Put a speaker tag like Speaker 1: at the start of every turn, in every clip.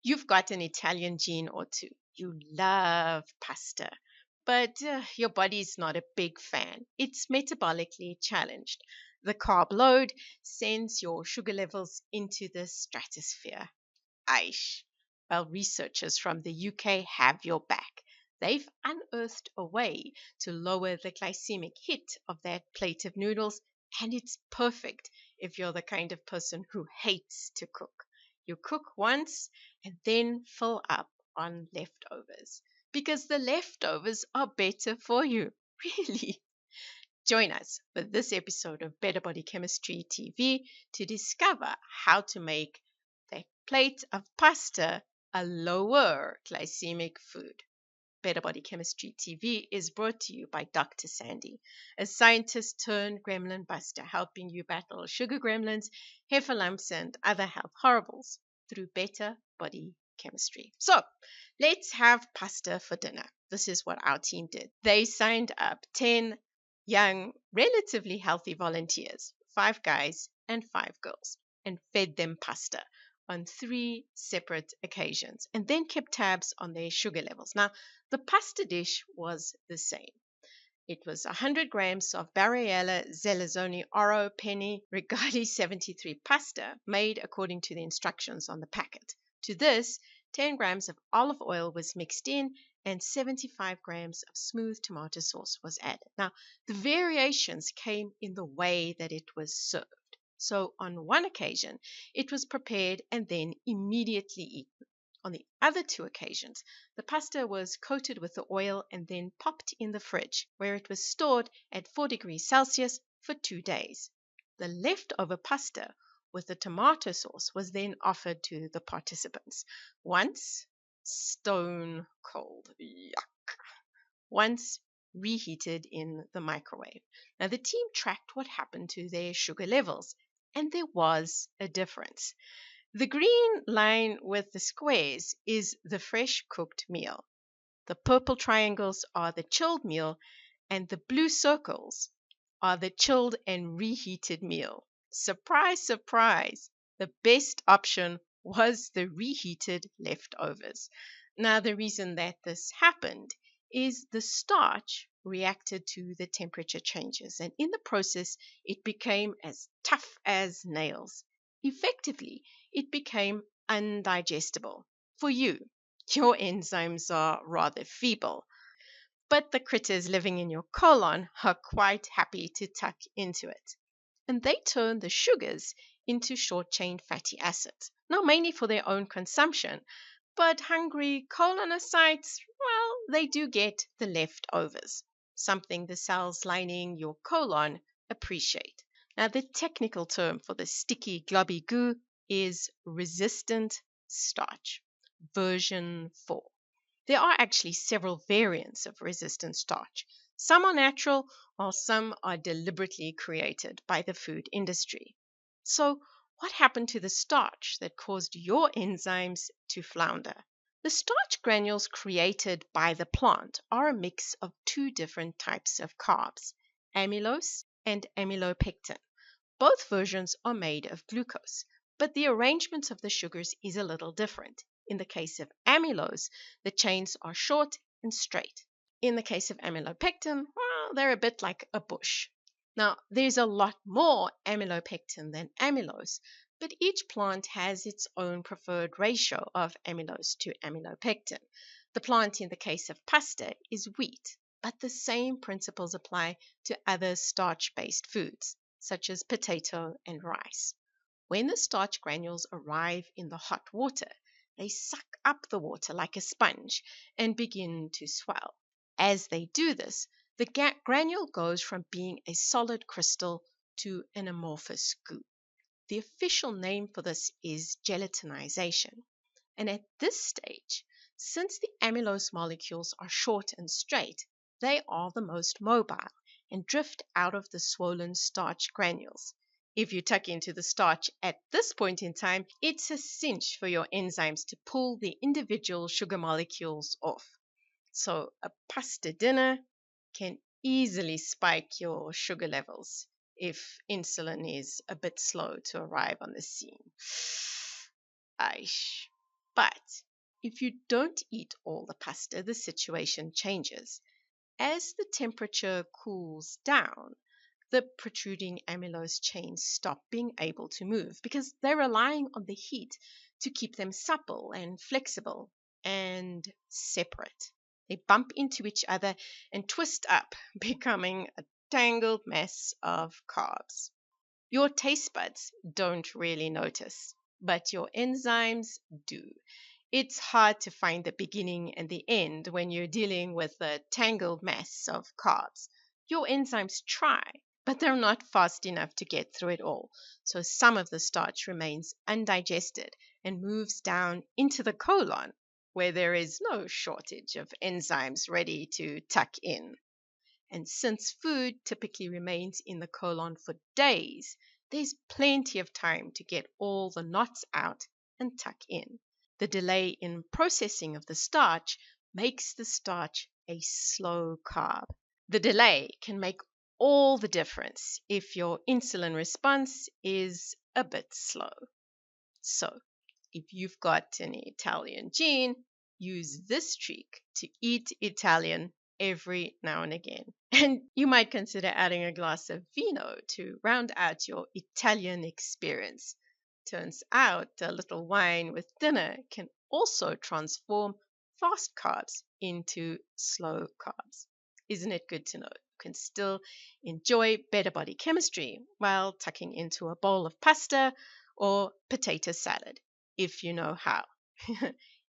Speaker 1: You've got an Italian gene or two. You love pasta, but your body's not a big fan. It's metabolically challenged. The carb load sends your sugar levels into the stratosphere. Aish. Well, researchers from the UK have your back. They've unearthed a way to lower the glycemic hit of that plate of noodles, and it's perfect if you're the kind of person who hates to cook. You cook once and then fill up on leftovers because the leftovers are better for you. Really. Join us for this episode of Better Body Chemistry TV to discover how to make that plate of pasta a lower glycemic food. Better Body Chemistry TV is brought to you by Dr. Sandy, a scientist turned gremlin buster, helping you battle sugar gremlins, heifer lumps, and other health horribles through better body chemistry. So let's have pasta for dinner. This is what our team did. They signed up 10 young, relatively healthy volunteers, 5 guys and 5 girls, and fed them pasta on 3 separate occasions, and then kept tabs on their sugar levels. Now, the pasta dish was the same. It was 100 grams of Barriella Zelazzoni Oro Penny Regali 73 pasta made according to the instructions on the packet. To this, 10 grams of olive oil was mixed in and 75 grams of smooth tomato sauce was added. Now, the variations came in the way that it was served. So on one occasion, it was prepared and then immediately eaten. On the other 2 occasions, the pasta was coated with the oil and then popped in the fridge, where it was stored at 4 degrees Celsius for 2 days. The leftover pasta with the tomato sauce was then offered to the participants. Once stone cold, yuck. Once reheated in the microwave. Now, the team tracked what happened to their sugar levels, and there was a difference. The green line with the squares is the fresh cooked meal. The purple triangles are the chilled meal, and the blue circles are the chilled and reheated meal. Surprise, surprise, the best option was the reheated leftovers. Now, the reason that this happened is the starch reacted to the temperature changes, and in the process, it became as tough as nails. Effectively, it became undigestible. For you, your enzymes are rather feeble, but the critters living in your colon are quite happy to tuck into it. And they turn the sugars into short-chain fatty acids, not mainly for their own consumption, but hungry colonocytes, well, they do get the leftovers, something the cells lining your colon appreciate. Now, the technical term for the sticky, globby goo is resistant starch, version 4. There are actually several variants of resistant starch. Some are natural, while some are deliberately created by the food industry. So, what happened to the starch that caused your enzymes to flounder? The starch granules created by the plant are a mix of 2 different types of carbs, amylose and amylopectin. Both versions are made of glucose, but the arrangement of the sugars is a little different. In the case of amylose, the chains are short and straight. In the case of amylopectin, well, they're a bit like a bush. Now, there's a lot more amylopectin than amylose, but each plant has its own preferred ratio of amylose to amylopectin. The plant in the case of pasta is wheat, but the same principles apply to other starch-based foods, such as potato and rice. When the starch granules arrive in the hot water, they suck up the water like a sponge and begin to swell. As they do this, the granule goes from being a solid crystal to an amorphous goo. The official name for this is gelatinization. And at this stage, since the amylose molecules are short and straight, they are the most mobile and drift out of the swollen starch granules. If you tuck into the starch at this point in time, it's a cinch for your enzymes to pull the individual sugar molecules off. So a pasta dinner can easily spike your sugar levels if insulin is a bit slow to arrive on the scene. Aish. But if you don't eat all the pasta, the situation changes. As the temperature cools down, the protruding amylose chains stop being able to move because they're relying on the heat to keep them supple and flexible and separate. They bump into each other and twist up, becoming a tangled mess of carbs. Your taste buds don't really notice, but your enzymes do. It's hard to find the beginning and the end when you're dealing with a tangled mess of carbs. Your enzymes try, but they're not fast enough to get through it all. So some of the starch remains undigested and moves down into the colon, where there is no shortage of enzymes ready to tuck in. And since food typically remains in the colon for days, there's plenty of time to get all the knots out and tuck in. The delay in processing of the starch makes the starch a slow carb. The delay can make all the difference if your insulin response is a bit slow. So, if you've got an Italian gene, use this trick to eat Italian every now and again. And you might consider adding a glass of vino to round out your Italian experience. Turns out a little wine with dinner can also transform fast carbs into slow carbs. Isn't it good to know? You can still enjoy better body chemistry while tucking into a bowl of pasta or potato salad if you know how.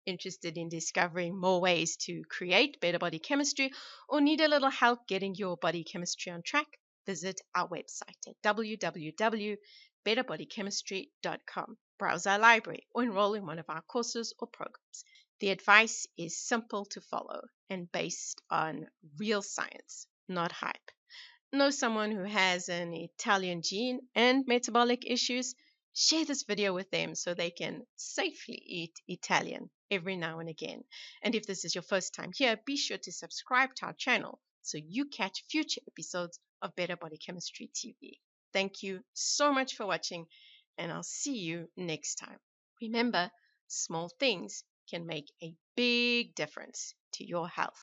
Speaker 1: Interested in discovering more ways to create better body chemistry or need a little help getting your body chemistry on track? Visit our website at www.betterbodychemistry.com. Browse our library or enroll in one of our courses or programs. The advice is simple to follow and based on real science, not hype. Know someone who has an Italian gene and metabolic issues? Share this video with them so they can safely eat Italian every now and again. And if this is your first time here, be sure to subscribe to our channel so you catch future episodes of Better Body Chemistry TV. Thank you so much for watching, and I'll see you next time. Remember, small things can make a big difference to your health.